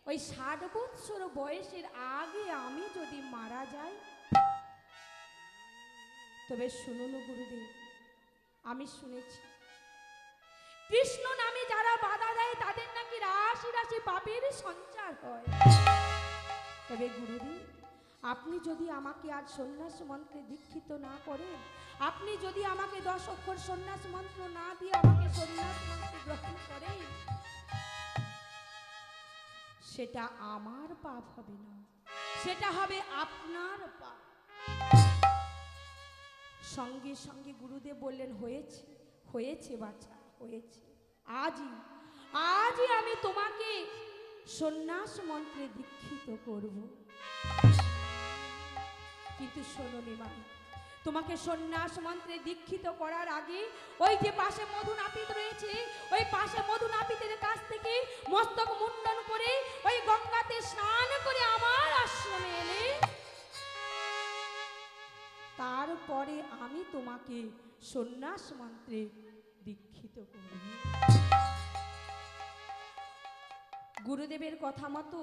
ওই 60 বৎসর বয়সের আগে আমি যদি মারা যাই, তবে শুনুন গুরুদেব, আমি শুনেছি কৃষ্ণ নামে যারা বাধা দেয় তাদের নাকি রাশি রাশি পাপের সঞ্চার হয়। তবে গুরুদেব, আপনি যদি আমাকে আজ সন্ন্যাস মন্ত্রে দীক্ষিত না করেন, আপনি যদি আমাকে 10 অক্ষর সন্ন্যাস মন্ত্র না দিয়ে আমাকে সন্ন্যাস মন্ত্রে গ্রহণ করেন, সেটা আমার পাপ হবে না, সেটা হবে আপনার পাপ। সঙ্গে সঙ্গে গুরুদেব বললেন, হয়েছে হয়েছে বাছা, হয়েছে। আজই আজই আমি তোমাকে সন্ন্যাস মন্ত্রে দীক্ষিত করব। কিন্তু শোনো নিমাই, তোমাকে সন্ন্যাস মন্ত্রে দীক্ষিত করার আগে ওই যে পাশে মধু নাপিত রয়েছে, ওই পাশে মধু নাপিতের কাছ থেকে মস্তক মুন্ডন করে ওই গঙ্গাতে স্নান করে আমার আশ্রমে এলে, তারপরে আমি তোমাকে সন্ন্যাস মন্ত্রে দীক্ষিত করব। গুরুদেবের কথা মতো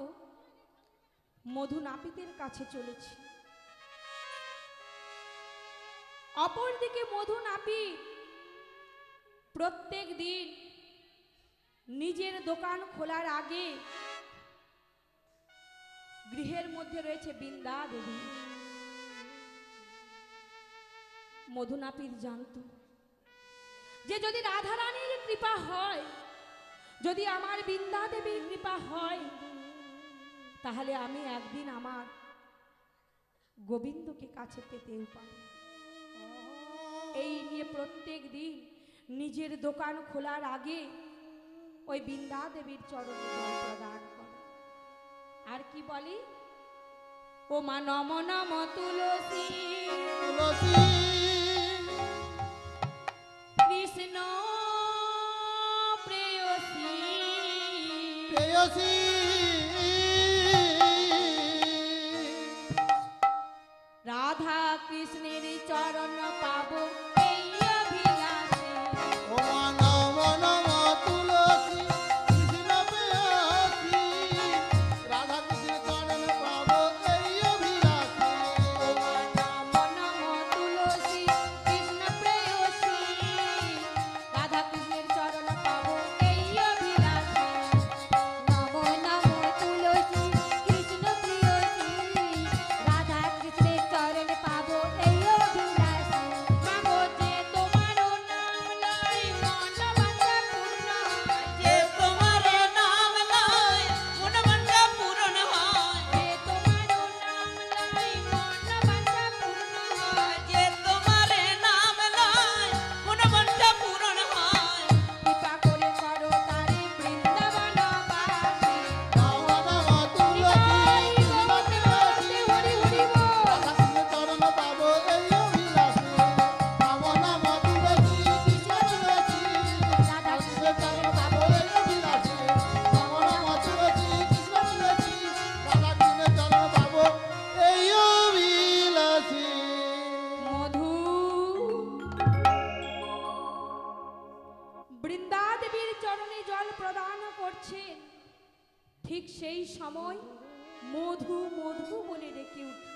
মধু নাপিতের কাছে চলেছি। অপরদিকে মধু নাপিত প্রত্যেক দিন নিজের দোকান খোলার আগে গৃহের মধ্যে রয়েছে বৃন্দা দেবী। মধু নাপিত জানত যে যদি রাধারানীর কৃপা হয়, যদি আমার বৃন্দা দেবীর কৃপা হয়, তাহলে আমি একদিন আমার গোবিন্দকে কাছে পেতেও পারি। এই নিয়ে প্রত্যেক দিন নিজের দোকান খোলার আগে ওই বৃন্দা দেবীর চরণে জল প্রদান করে। আর কি বলি, ও মা নম নম তুলসী কৃষ্ণ প্রেয়সী রাধা কৃষ্ণের চরণ পাবো এই অভিলাষে। ও নম নম তুলসী কৃষ্ণ প্রেয়সী রাধা কৃষ্ণের চরণ পাবো এই অভিলাষে। ও নম নম তুলসী কৃষ্ণ প্রেয়সী রাধা কৃষ্ণের চরণ পাবো এই অভিলাষে। নম নম তুলসী কৃষ্ণ প্রেয়সী রাধা কৃষ্ণের চরণ পাবো এই অভিলাষে। মাগো যে তোমারও নাম লয় মন বাঞ্ছা পূর্ণ হয়, যে তোমার নাম লয় মন বাঞ্ছা পূরণ হয়, যে তোমারও নাম লয় মন বাঞ্ছা পূর্ণ হয়। যে তোমার নাম লয় মন বাঞ্ছা পূরণ হয়। কৃপা করে করো তারে বৃন্দাবনবাসী। নম নম তুলসী কৃষ্ণ প্রেয়সী হরি হরি বল। রাধা কৃষ্ণের চরণ পাবো এই অভিলাষে। নম নম তুলসী কৃষ্ণ প্রেয়সী রাধা কৃষ্ণের চরণ পাবো এই অভিলাষে। নম নম তুলসী কৃষ্ণ প্রেয়সী রাধা কৃষ্ণের চরণ পাবো এই অভিলাষে। মধু বৃন্দা দেবীর চরণে জল প্রদান করছেন, ঠিক সেই সময় মধু মধু বলে ডেকে উঠল।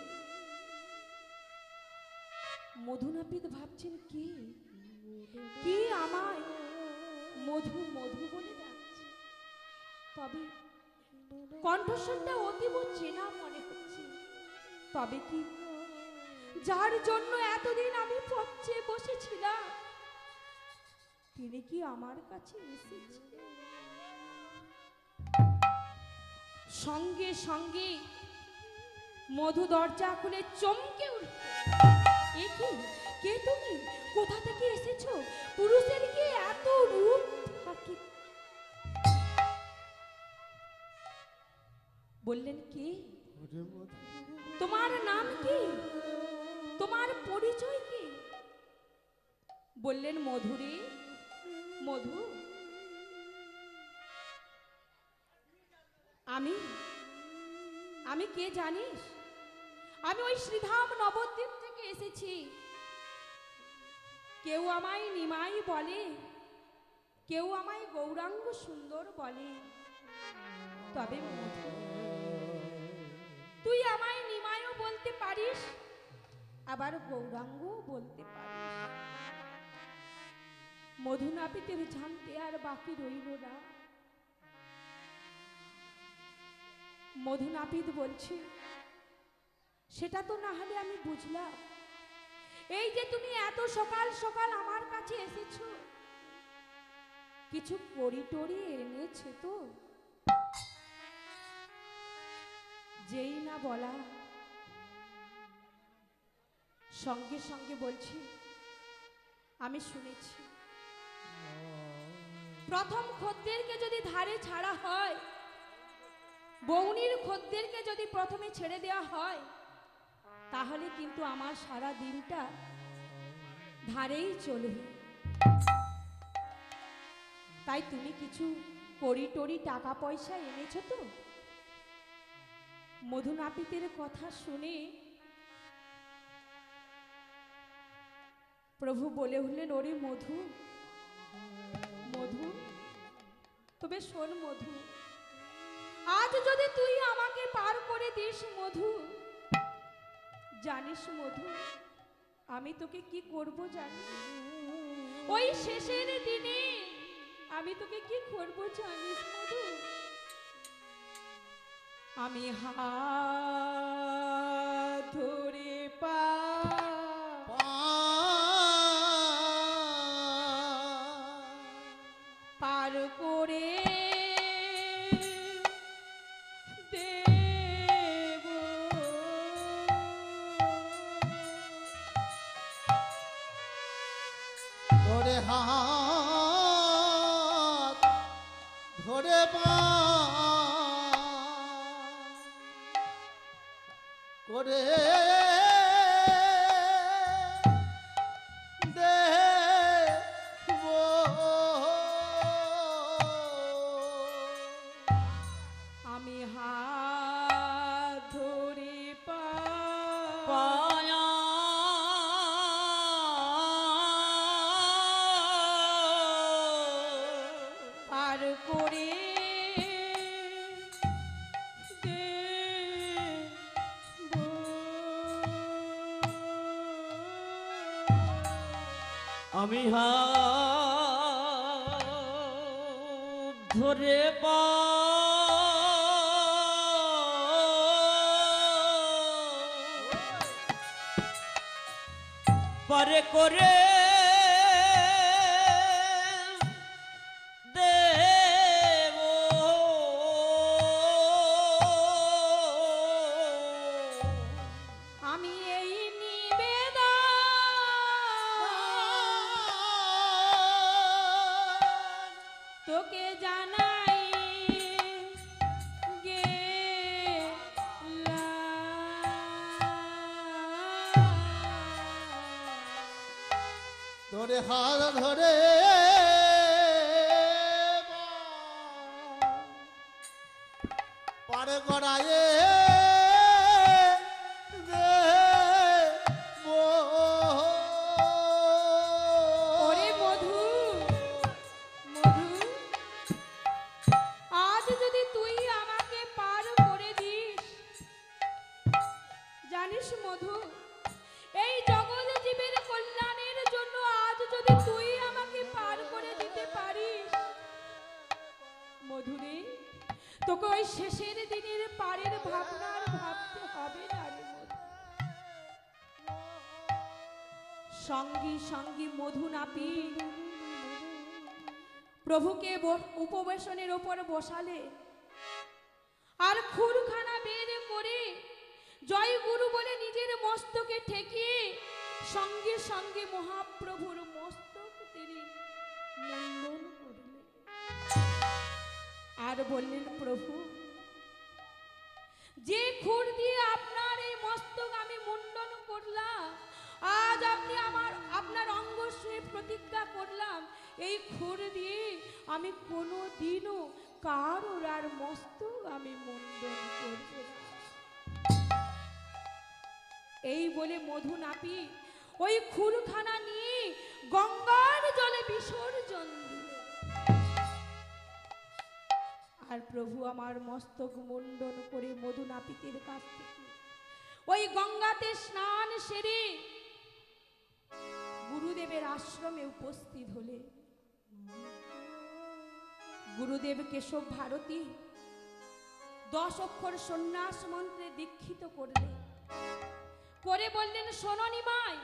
মধু নাপিত ভাবছেন, কে কে আমায় মধু মধু বলে ডাকছে। তবে কণ্ঠস্বরটা অতীব চেনা মনে হচ্ছে। তবে কি যার জন্য এতদিন আমি পথে বসেছিলাম, তিনি কি আমার কাছে এসেছে? সঙ্গে সঙ্গে মধু দরজা খুলে চমকে উঠল। এ কি, কে তুমি? কোথা থেকে এসেছো? পুরুষের কি এত রূপ থাকে? বললেন, কে? তোমার নাম কি? তোমার পরিচয় কি? বললেন, মধুরে, মধু, আমি আমি কে জানিস? আমি ওই শ্রীধাম নবদ্বীপ থেকে এসেছি। কেউ আমায় নিমাই বলে, কেউ আমায় গৌরাঙ্গ সুন্দর বলে। তবে মধু, তুই আমায় নিমায়ও বলতে পারিস, আবার গৌরাঙ্গও বলতে পারিস। মধু নাপিতের জানতে আর বাকি রইল না। মধু নাপিত বলছে, সেটা তো না হলে আমি বুঝলাম, এই যে তুমি এত সকাল সকাল আমার কাছে এসেছো, কিছু করি টরি এনেছে তো? যেই না বলা, সঙ্গে সঙ্গে বলছি, আমি শুনেছি প্রথম খদ্দেরকে যদি ধারে ছাড়া হয়, বৌনির খদ্দেরকে যদি প্রথমে ছেড়ে দেওয়া হয়, তাহলে কিন্তু আমার সারা দিনটা ধারেই চলবে। তাই তুমি কিছু করি টরি টাকা পয়সা এনেছো তো? মধু নাপিতের কথা শুনে প্রভু বলে উঠলেন, ওরে মধু, মধু, তবে শোন মধু, আজ যদি তুই আমাকে পার করে দিস মধু, জানিস মধু আমি তোকে কি করব জানিস? ওই শেষের দিনে আমি তোকে কি করব জানিস মধু? আমি হাত ধরে পার করে দেব। ধরে হাত ধরে পা করে দেব। আমি হাত ধরে পায়া পার করে দেব। আমি হাত ধরে পারে করে দেব। আমি এই নিবেদন তোকে জানাই ধরে হাত ধরে পারে গড়ায়ে দেব। ওরে মধু, মধু, আজ যদি তুই আমাকে পার করে দিস, জানিস মধু, এই জগৎ জীবের কল্যাণের জন্য আজ যদি তুই আমাকে পার করে দিতে পারিস, মধুরে, তোকে ওই শেষের দিনের পারের ভাবনা আর ভাবতে হবে না রে মধু। সঙ্গী সঙ্গী মধু নাপিত প্রভুকে উপবেশনের ওপর বসালে, আর খুরখানা বের করে জয় গুরু বলে নিজের মস্তকে ঠেকিয়ে সঙ্গে সঙ্গে মহাপ্রভুর মস্তক তিনি মুন্ডন করলেন আর বললেন, প্রভু, যে খুর দিয়ে আপনার এই মস্তক আমি মুন্ডন করলাম, আজ আপনি আপনার অঙ্গ ছুঁয়ে প্রতিজ্ঞা করলাম, এই খুর দিয়ে আমি কোনো দিনও কারোর আর মস্তক আমি মুন্ডন করব না। এই বলে মধু নাপিত ওই খুরখানা নিয়ে গঙ্গার জলে বিসর্জন দিল। আর আর প্রভু আমার মস্তক মুন্ডন করে মধু নাপিতের কাছ থেকে ওই গঙ্গাতে স্নান সেরে গুরুদেবের আশ্রমে উপস্থিত হলে গুরুদেব কেশব ভারতী 10 অক্ষর সন্ন্যাস মন্ত্রে দীক্ষিত করলেন, করে বললেন, শোনো নিমাই,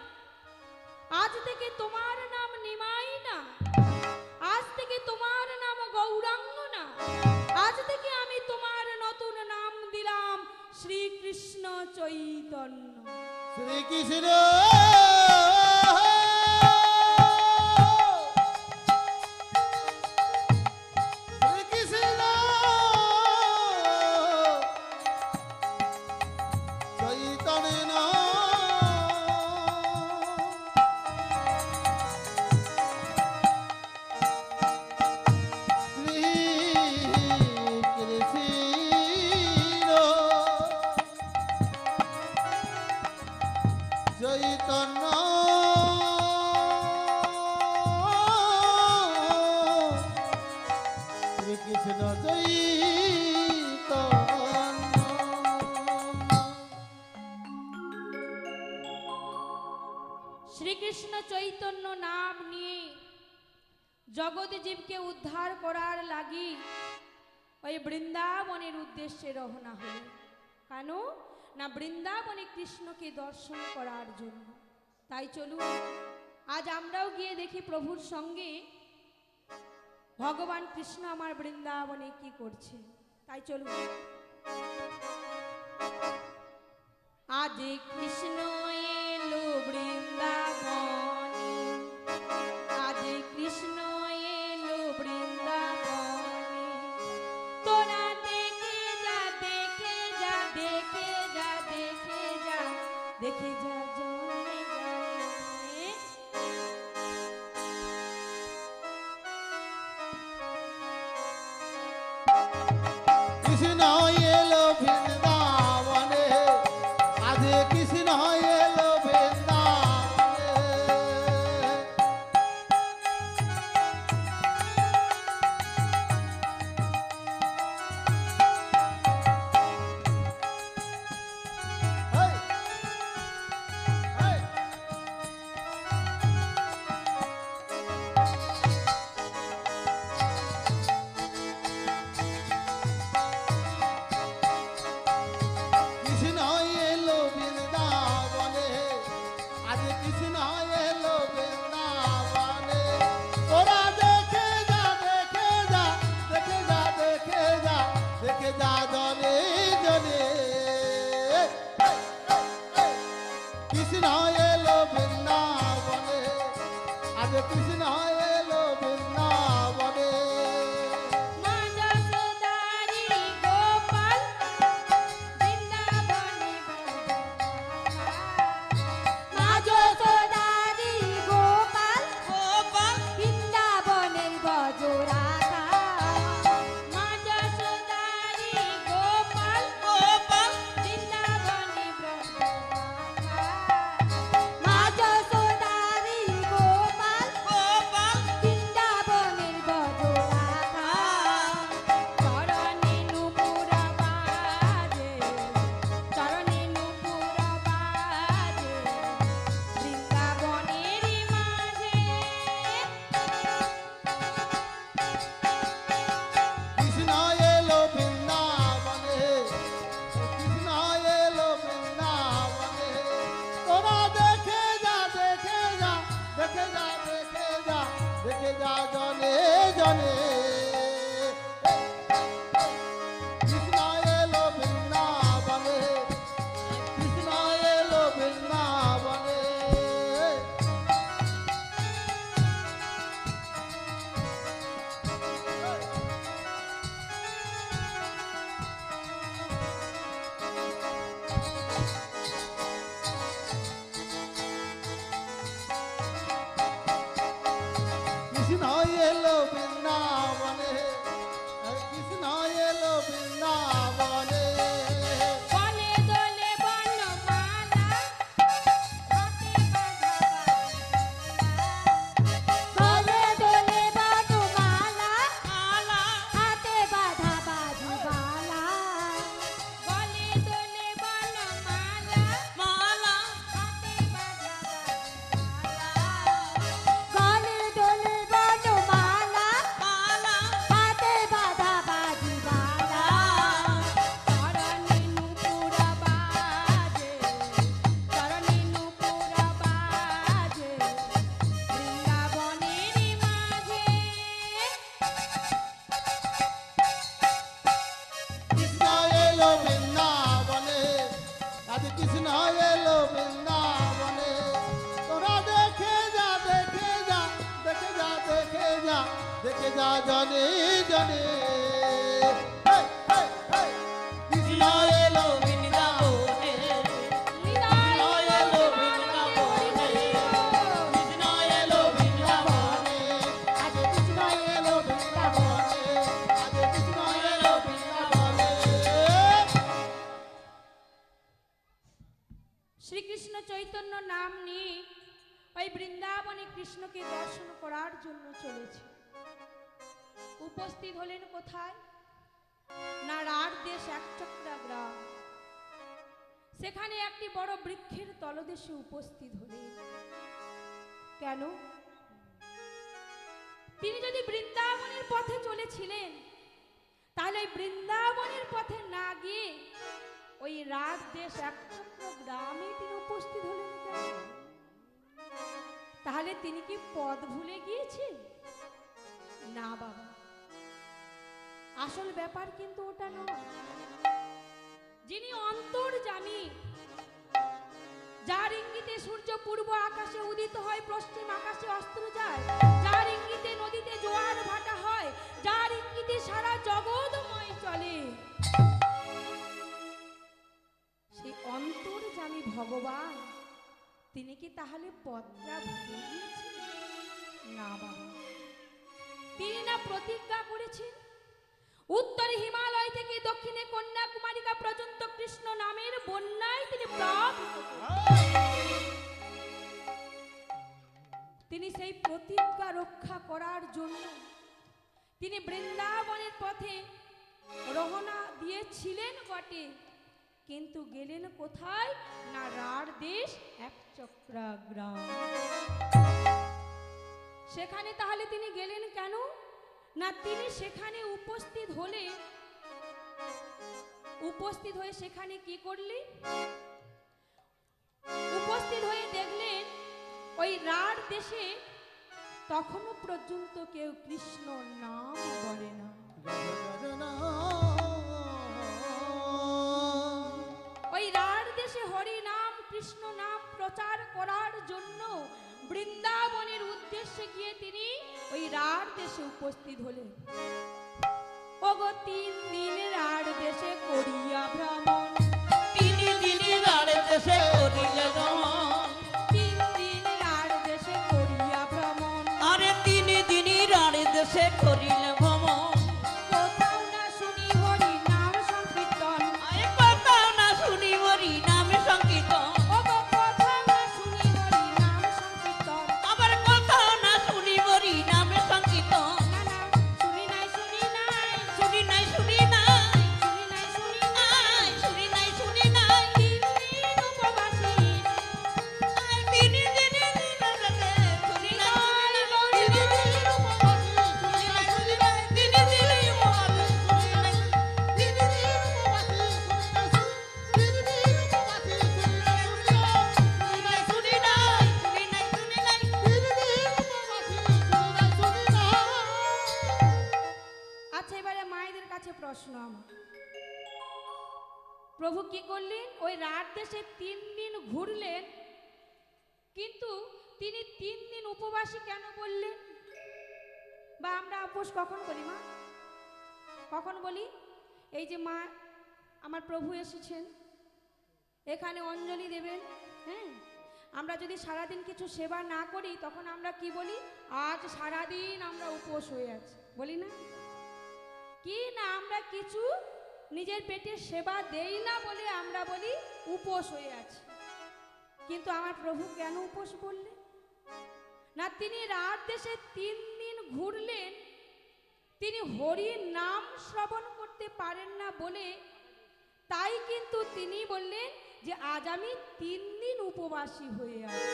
আজ থেকে তোমার নাম নিমাই না, আজ থেকে তোমার নাম গৌরাঙ্গ না, আজ থেকে আমি তোমার নতুন নাম দিলাম শ্রীকৃষ্ণ চৈতন্য। শ্রীকৃষ্ণ চৈতন্য শ্রীকৃষ্ণ চৈতন্য। শ্রীকৃষ্ণ চৈতন্য নাম নিয়ে জগৎ জীবকে উদ্ধার করার লাগি ওই বৃন্দাবনের উদ্দেশ্যে রওনা হলেন। কেন না বৃন্দাবনে কৃষ্ণকে দর্শন করার জন্য। তাই চলুন আজ আমরাও গিয়ে দেখি প্রভুর সঙ্গে ভগবান কৃষ্ণ আমার বৃন্দাবনে কি করছে। তাই চলুন। আজ কৃষ্ণ এলো বৃন্দাবনে, আজ কৃষ্ণ এলো বৃন্দাবনে, তোরা দেখে যা দেখে যা দেখে যা দেখে যা দেখে যা জনে জনে। কৃষ্ণ এলো বৃন্দাবনে, আজ কৃষ্ণ এলো বৃন্দাবনে। হেই, হেই। জনে জনে হেই, হেই, হেই। কৃষ্ণ এলো বৃন্দাবনে নিতাই এলো বৃন্দাবনে কৃষ্ণ এলো বৃন্দাবনে আজ কৃষ্ণ এলো বৃন্দাবনে আজ কৃষ্ণ এলো বৃন্দাবনে শ্রীকৃষ্ণ চৈতন্য নাম নিয়ে ওই বৃন্দাবনে কৃষ্ণকে দর্শন করার জন্য চলেছে। উপস্থিত হলেন কোথায়? না রাঢ় দেশ একচক্রা গ্রাম। সেখানে একটি বড় বৃক্ষের তলদেশে উপস্থিত হলেন। কেন? তিনি যদি বৃন্দাবনের পথে চলেছিলেন, তাহলে ওই বৃন্দাবনের পথে না গিয়ে ওই রাঢ় দেশ একচক্র গ্রামে তিনি উপস্থিত হলেন কেন? তাহলে তিনি কি পথ ভুলে গিয়েছেন? না বাবা, আসল ব্যাপার কিন্তু ওটা নয়। যিনি অন্তর্যামী, যার ইঙ্গিতে সূর্য পূর্ব আকাশে উদিত হয়, পশ্চিম আকাশে অস্ত যায়, যার ইঙ্গিতে নদীতে জোয়ার ভাটা হয়, যার ইঙ্গিতে সারা জগৎময় চলে, সেই অন্তর্যামী ভগবান তিনি কি তাহলে পথটা ভুলে গিয়েছেন? না বাবা, তিনি না প্রতিজ্ঞা করেছেন উত্তরে হিমালয় থেকে দক্ষিণে কন্যাকুমারিকা পর্যন্ত কৃষ্ণ নামের বন্যায় তিনি প্লাবিত করবেন। তিনি সেই প্রতিজ্ঞা রক্ষা করার জন্য তিনি বৃন্দাবনের পথে রওনা দিয়েছিলেন বটে, কিন্তু গেলেন কোথায়? না রাঢ় দেশ একচক্রা গ্রাম। সেখানে তাহলে তিনি গেলেন কেন? না তিনি সেখানে উপস্থিত হয়ে সেখানে কি করলেন? উপস্থিত হয়ে দেখলেন ওই রাঢ় দেশে তখনো পর্যন্ত কেউ কৃষ্ণ নাম বলে না। ওই রাঢ় দেশে হরি নাম কৃষ্ণ নাম প্রচার করার জন্য বৃন্দাবনের উদ্দেশ্যে গিয়ে তিনি ওই রাঢ় দেশে উপস্থিত হলেন। ওগো 3 দিন রাঢ় দেশে করিয়া ভ্রমণ, 3 দিন রাঢ় দেশে করিলে ভ্রমণ 3 দিন রাঢ় দেশে করিয়া ভ্রমণ, আরে 3 দিন রাঢ় দেশে করিলে ভ্রমণ কোথাও না শুনি হরি নাম সংকীর্তন, আরে কোথাও না শুনি হরি নাম সংকীর্তন ওগো কোথাও না শুনি হরি নাম সংকীর্তন, আবার কোথাও না শুনি হরি নাম সংকীর্তন না না শুনি নাই শুনি নাই শুনি নাই শুনি নাই শুনি নাই শুনি নাই, শুনি নাই শুনি নাই 3 দিন উপবাসী 3 দিন শুনি নাই শুনি নাই শুনি নাই শুনি নাই শুনি নাই আচ্ছা, এবারে মায়েদের কাছে প্রশ্ন আমার। প্রভু কি করলেন? ওই রাঢ় দেশে 3 দিন ঘুরলেন, কিন্তু তিনি 3 দিন উপবাসী কেন বললেন? বা আমরা উপোস কখন করি মা? কখন বলি? এই যে মা আমার প্রভু এসেছেন, এখানে অঞ্জলি দেবেন, হ্যাঁ, আমরা যদি সারাদিন কিছু সেবা না করি তখন আমরা কি বলি? আজ সারাদিন আমরা উপোস হয়ে আছি, বলি না? কি না আমরা কিছু নিজের পেটের সেবা দেই না বলে আমরা বলি উপোস হয়ে আছি। কিন্তু আমার প্রভু কেন উপোস বললেন? না তিনি রাঢ় দেশে 3 দিন ঘুরলেন, তিনি হরির নাম শ্রবণ করতে পারেন না বলে, তাই কিন্তু তিনি বললেন যে আজ আমি 3 দিন উপবাসী হয়ে আছি।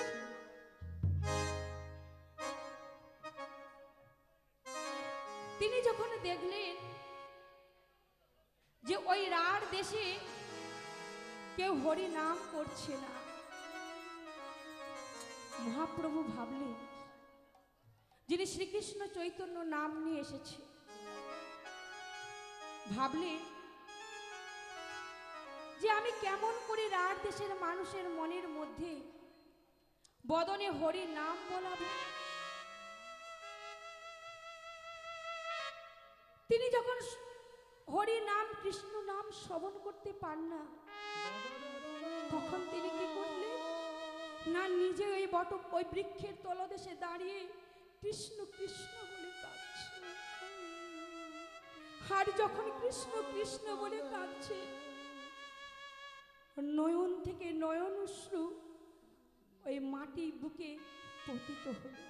তিনি যখন দেখলেন যে ওই রাঢ় দেশে কেউ হরি নাম করছে না, মহাপ্রভু ভাবলেন, যিনি শ্রীকৃষ্ণ চৈতন্য নাম নিয়ে এসেছে, ভাবলেন যে আমি কেমন করে রাঢ় দেশের মানুষের মনের মধ্যে বদনে হরি নাম বলাবো। হরি নাম কৃষ্ণ নাম শ্রবণ করতে পান না, তখন তিনি কি করলেন না নিজে ওই বৃক্ষের তলদেশে দাঁড়িয়ে কৃষ্ণ কৃষ্ণ বলে কাঁদছে। আর যখন কৃষ্ণ কৃষ্ণ বলে কাঁদছে, নয়ন থেকে নয়ন অশ্রু ওই মাটি বুকে পতিত হলো।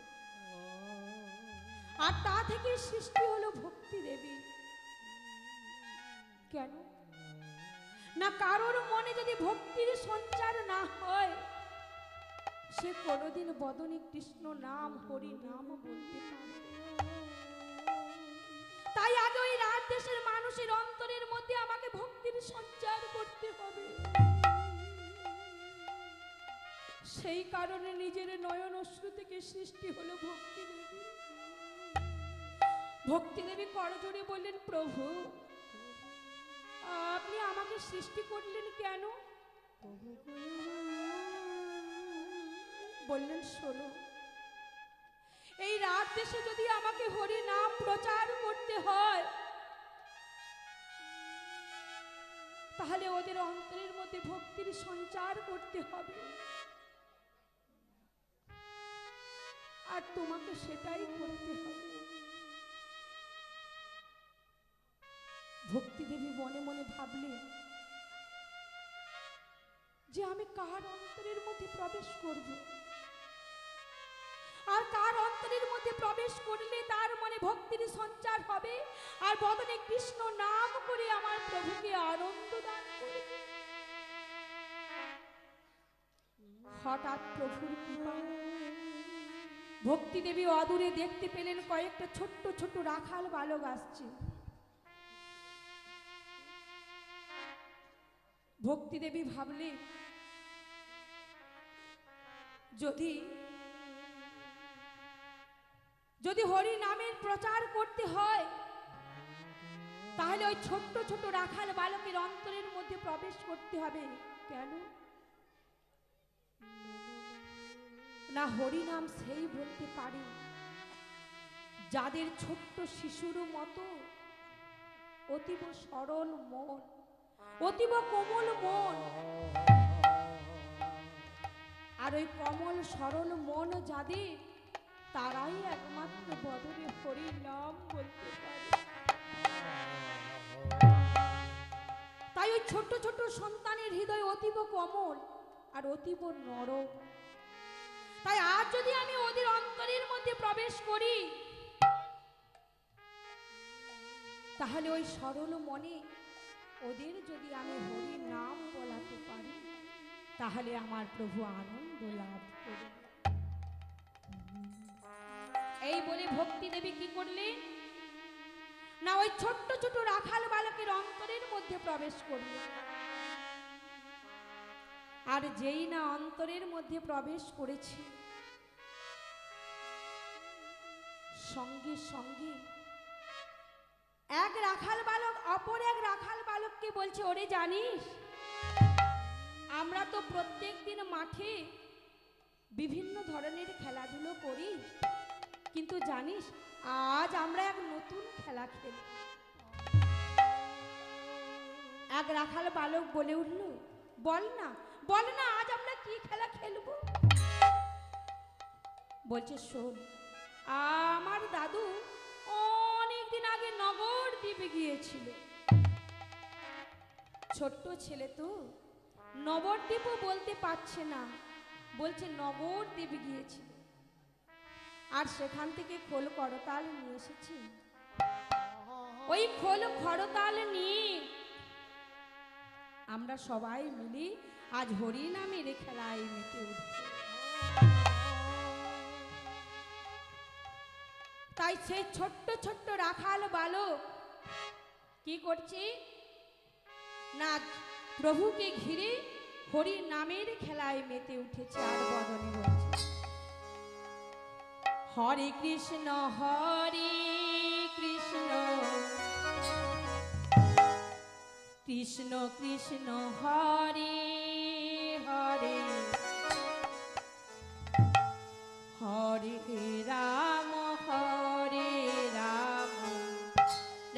আর তা থেকে সৃষ্টি হলো ভক্তি দেবী। কেন না কারোর মনে যদি ভক্তির সঞ্চার না হয়, সে কোনোদিন বদনে কৃষ্ণ নাম হরি নাম বলতে পারে। তাই আগে ওই রাত দেশের মানুষের অন্তরের মধ্যে আমাকে ভক্তির সঞ্চার করতে হবে। সেই কারণে নিজের নয়ন অশ্রু থেকে সৃষ্টি হলো ভক্তি দেবী। ভক্তি দেবী করজোড়ে বললেন, প্রভু আপনি আমাকে সৃষ্টি করলেন কেন? বললেন, শোনো, এই রাত দেশে যদি আমাকে হরি নাম প্রচার করতে হয়, তাহলে ওদের অন্তরের মধ্যে ভক্তির সঞ্চার করতে হবে। আর তোমাকে সেটাই করতে হবে। ভক্তি দেবী মনে মনে ভাবলে যে আমি কার অন্তরের মধ্যে প্রবেশ করব, আর কার অন্তরের মধ্যে প্রবেশ করলে তার মনে ভক্তির সঞ্চার হবে, আর বদনে কৃষ্ণ নাম করে আমার প্রভুকে আনন্দ দান করবে। হঠাৎ প্রভুর কৃপা ভক্তি দেবী অদূরে দেখতে পেলেন কয়েকটা ছোট্ট ছোট্ট রাখাল বালক আসছে। ভক্তি দেবী ভাবলেন, যদি যদি হরি নামের প্রচার করতে হয়, তাহলে ওই ছোট্ট ছোট রাখাল বালকের অন্তরের মধ্যে প্রবেশ করতে হবে। কেন না হরি নাম সেই বলতে পারে যাদের ছোট্ট শিশুর মতো অতীব সরল মন, অতীব কোমল মন। আর ওই কমল সরল মন যাদের, তারাই একমাত্র বদনে হরি নাম বলতে পারে। তাই ওই ছোট্ট ছোট্ট সন্তানের হৃদয় অতীব কোমল আর অতীব নরম। তাই আজ যদি আমি ওদের অন্তরের মধ্যে প্রবেশ করি, তাহলে ওই সরল মনে ওদের যদি আমি হরি নাম বলাতে পারি, তাহলে আমার প্রভু আনন্দ লাভ করবে। এই বলে ভক্তি দেবী কি করলেন না ওই ছোট্ট ছোট রাখাল বালকের অন্তরের মধ্যে প্রবেশ করলেন। আর যেই না অন্তরের মধ্যে প্রবেশ করেছে, সঙ্গে সঙ্গে এক রাখাল বালক অপর এক রাখাল বালককে বলছে, ওরে জানিস, আমরা তো প্রত্যেক দিন মাঠে বিভিন্ন ধরনের খেলাধুলো করি, কিন্তু জানিস আজ আমরা এক নতুন খেলা খেলি। এক রাখাল বালক বলে উঠল, বল না বল না, আজ আমরা কি খেলা খেলবো? বলছে, শোন, আমার দাদু অনেকদিন আগে নগরদ্বীপে গিয়েছিল। ছোট্ট ছেলে তো নবদ্বীপও বলতে পারছে না, বলছে নগরদ্বীপে গিয়েছিল। আর সেখান থেকে খোল করতাল নিয়ে এসেছি। ওই খোল খড়তাল নিয়ে আমরা সবাই মিলে আজ হরি নামের খেলায় মেতে উঠব। তাই সেই ছোট্ট ছোট্ট রাখাল বালক কি করছে না প্রভুকে ঘিরে হরি নামের খেলায় মেতে উঠেছে। আর বদনে বলছে, হরে কৃষ্ণ কৃষ্ণ কৃষ্ণ হরে হরে, হরে রাম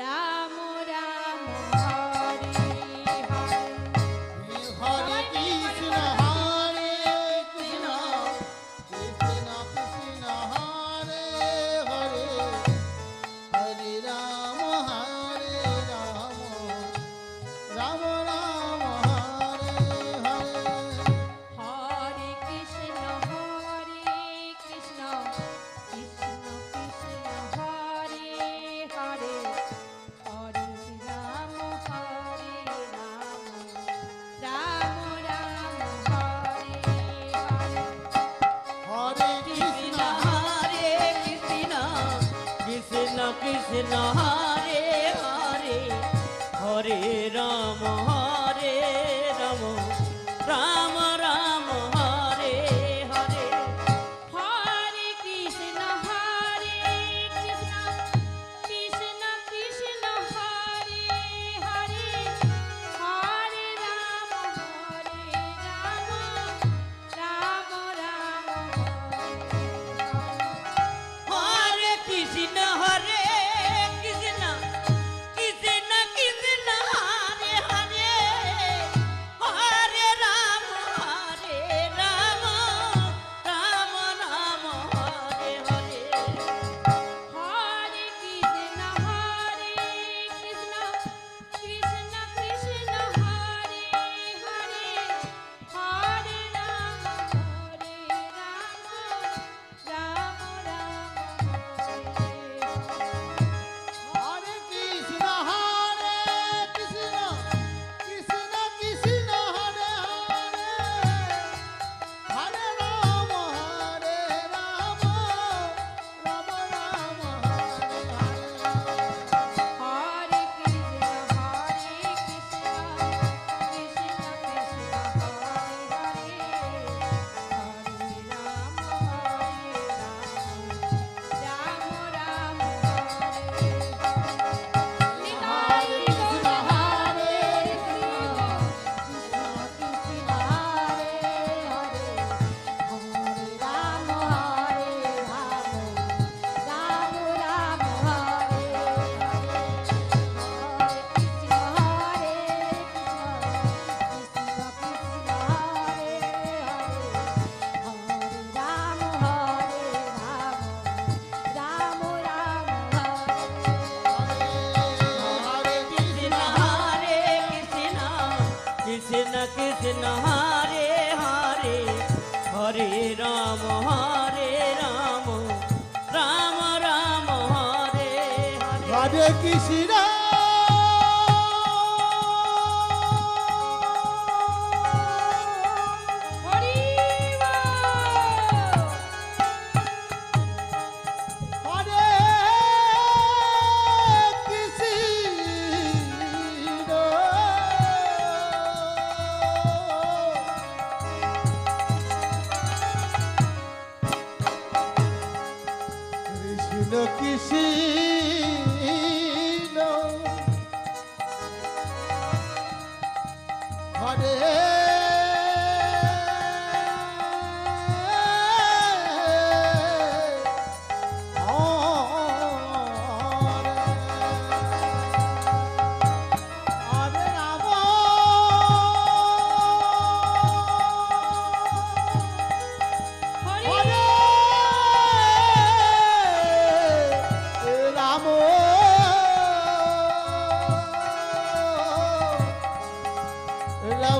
রাম রাম কৃষ্ণ কৃষ্ণ হরে হরে হরে রাম রাম রাম হরে হরে হরে কৃষ্ণ হরি বল। হরে কৃষ্ণ কৃষ্ণ কৃষ্ণ হরে হরে রাম হরি হরে রাম রাম